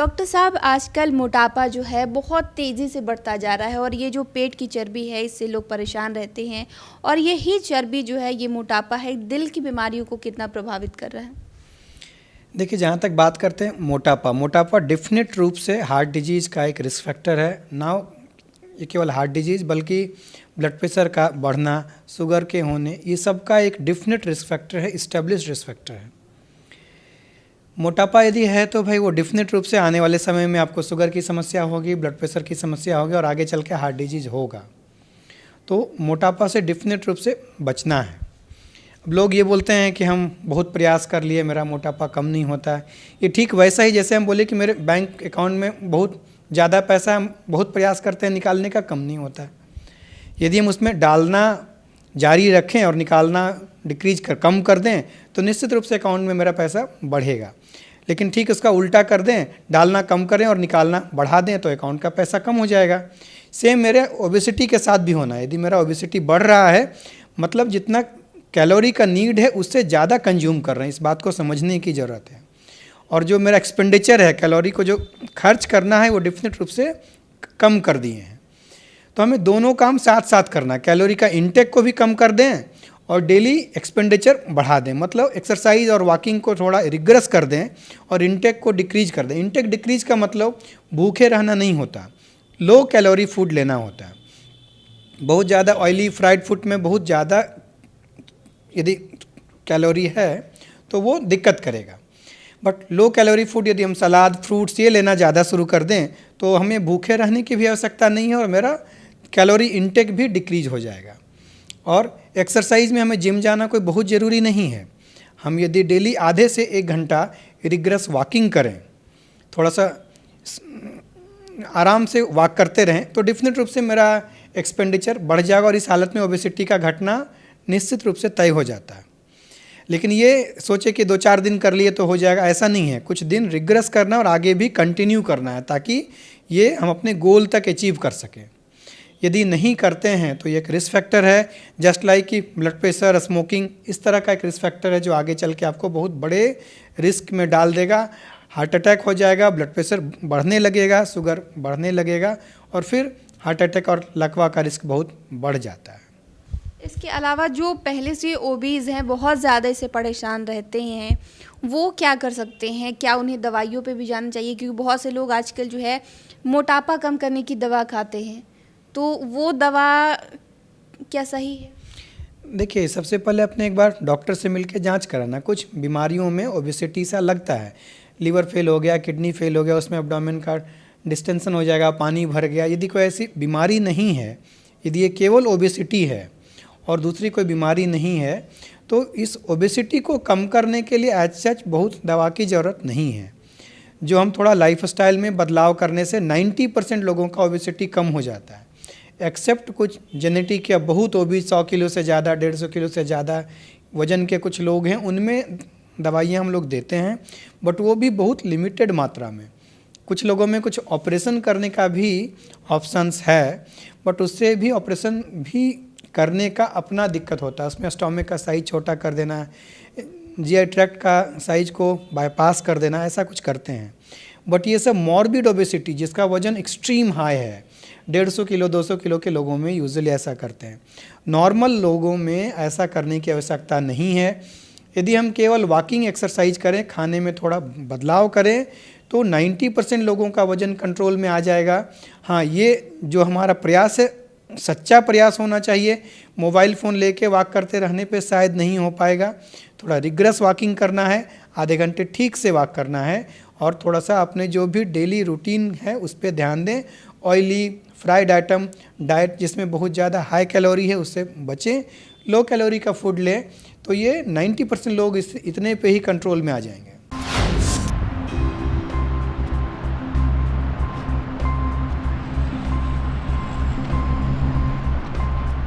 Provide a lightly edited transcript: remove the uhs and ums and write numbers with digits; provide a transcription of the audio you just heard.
Doctor साहब, आजकल मोटापा जो है बहुत तेज़ी से बढ़ता जा रहा है और ये जो पेट की चर्बी है इससे लोग परेशान रहते हैं और यही चर्बी जो है, ये मोटापा है, दिल की बीमारियों को कितना प्रभावित कर रहा है? देखिए, जहाँ तक बात करते हैं मोटापा डेफिनेट रूप से हार्ट डिजीज़ का एक रिस्क फैक्टर है। ना ये केवल हार्ट डिजीज़ बल्कि ब्लड प्रेशर का बढ़ना, शुगर के होने, ये सब का एक डेफिनेट रिस्क फैक्टर है, इस्टेब्लिश्ड रिस्क फैक्टर है। मोटापा यदि है तो भाई वो डेफिनेट रूप से आने वाले समय में आपको शुगर की समस्या होगी, ब्लड प्रेशर की समस्या होगी और आगे चल के हार्ट डिजीज़ होगा। तो मोटापा से डेफिनेट रूप से बचना है। अब लोग ये बोलते हैं कि हम बहुत प्रयास कर लिए, मेरा मोटापा कम नहीं होता है। ये ठीक वैसा ही जैसे हम बोले कि मेरे बैंक अकाउंट में बहुत ज़्यादा पैसा, हम बहुत प्रयास करते हैं निकालने का, कम नहीं होता है। यदि हम उसमें डालना जारी रखें और निकालना कम कर दें तो निश्चित रूप से अकाउंट में मेरा पैसा बढ़ेगा। लेकिन ठीक उसका उल्टा कर दें, डालना कम करें और निकालना बढ़ा दें तो अकाउंट का पैसा कम हो जाएगा। सेम मेरे ओबेसिटी के साथ भी होना है। यदि मेरा ओबेसिटी बढ़ रहा है, मतलब जितना कैलोरी का नीड है उससे ज़्यादा कंज्यूम कर रहे हैं, इस बात को समझने की ज़रूरत है। और जो मेरा एक्सपेंडिचर है, कैलोरी को जो खर्च करना है, वो डेफिनेट रूप से कम कर दिए हैं। तो हमें दोनों काम साथ साथ करना है। कैलोरी का इंटेक को भी कम कर दें और डेली एक्सपेंडिचर बढ़ा दें, मतलब एक्सरसाइज और वॉकिंग को थोड़ा रिग्रेस कर दें और इंटेक को डिक्रीज कर दें। इंटेक डिक्रीज का मतलब भूखे रहना नहीं होता, लो कैलोरी फूड लेना होता है। बहुत ज़्यादा ऑयली फ्राइड फूड में बहुत ज़्यादा यदि कैलोरी है तो वो दिक्कत करेगा। बट लो कैलोरी फूड यदि हम सलाद, फ्रूट्स ये लेना ज़्यादा शुरू कर दें तो हमें भूखे रहने की भी आवश्यकता नहीं है और मेरा कैलोरी इंटेक भी डिक्रीज हो जाएगा। और एक्सरसाइज में हमें जिम जाना कोई बहुत ज़रूरी नहीं है। हम यदि डेली आधे से 1 घंटा रिग्रेस वॉकिंग करें, थोड़ा सा आराम से वॉक करते रहें तो डेफिनेट रूप से मेरा एक्सपेंडिचर बढ़ जाएगा और इस हालत में ओबेसिटी का घटना निश्चित रूप से तय हो जाता है। लेकिन ये सोचे कि 2-4 दिन कर लिए तो हो जाएगा, ऐसा नहीं है। कुछ दिन रिग्रेस करना और आगे भी कंटिन्यू करना है ताकि ये हम अपने गोल तक अचीव कर सकें। यदि नहीं करते हैं तो ये एक रिस्क फैक्टर है, जस्ट लाइक कि ब्लड प्रेशर, स्मोकिंग, इस तरह का एक रिस्क फैक्टर है जो आगे चल के आपको बहुत बड़े रिस्क में डाल देगा। हार्ट अटैक हो जाएगा, ब्लड प्रेशर बढ़ने लगेगा, शुगर बढ़ने लगेगा और फिर हार्ट अटैक और लकवा का रिस्क बहुत बढ़ जाता है। इसके अलावा जो पहले से ओबीज़ हैं, बहुत ज़्यादा इससे परेशान रहते हैं, वो क्या कर सकते हैं? क्या उन्हें दवाइयों पे भी जाना चाहिए? क्योंकि बहुत से लोग आजकल जो है मोटापा कम करने की दवा खाते हैं, तो वो दवा क्या सही है? देखिए, सबसे पहले अपने एक बार डॉक्टर से मिलकर जांच कराना। कुछ बीमारियों में ओबेसिटी सा लगता है, लीवर फेल हो गया, किडनी फेल हो गया, उसमें एब्डोमेन का डिस्टेंशन हो जाएगा, पानी भर गया। यदि कोई ऐसी बीमारी नहीं है, यदि ये केवल ओबेसिटी है और दूसरी कोई बीमारी नहीं है, तो इस ओबेसिटी को कम करने के लिए एज सच बहुत दवा की ज़रूरत नहीं है। जो हम थोड़ा लाइफस्टाइल में बदलाव करने से 90% लोगों का ओबेसिटी कम हो जाता है, एक्सेप्ट कुछ जेनेटिक या बहुत ओबीज 100 किलो से ज़्यादा, 150 किलो से ज़्यादा वजन के कुछ लोग हैं, उनमें दवाइयाँ हम लोग देते हैं, बट वो भी बहुत लिमिटेड मात्रा में। कुछ लोगों में कुछ ऑपरेशन करने का भी ऑप्शंस है, बट उससे भी ऑपरेशन भी करने का अपना दिक्कत होता है। उसमें स्टोमक का साइज छोटा कर देना, जीआई ट्रैक्ट का साइज को बाईपास कर देना, ऐसा कुछ करते हैं। बट ये सब मॉर्बिड ओबेसिटी, जिसका वजन एक्सट्रीम हाई है, 150 किलो 200 किलो के लोगों में यूजुअली ऐसा करते हैं। नॉर्मल लोगों में ऐसा करने की आवश्यकता नहीं है। यदि हम केवल वॉकिंग एक्सरसाइज करें, खाने में थोड़ा बदलाव करें तो 90% लोगों का वजन कंट्रोल में आ जाएगा। हाँ, ये जो हमारा प्रयास है, सच्चा प्रयास होना चाहिए। मोबाइल फ़ोन लेके वॉक करते रहने पे शायद नहीं हो पाएगा। थोड़ा रिग्रेस वॉकिंग करना है, आधे घंटे ठीक से वॉक करना है और थोड़ा सा अपने जो भी डेली रूटीन है उस पर ध्यान दें। ऑयली फ्राइड आइटम, डाइट जिसमें बहुत ज़्यादा हाई कैलोरी है, उससे बचें। लो कैलोरी का फूड लें तो ये 90% लोग इतने पे ही कंट्रोल में आ जाएंगे।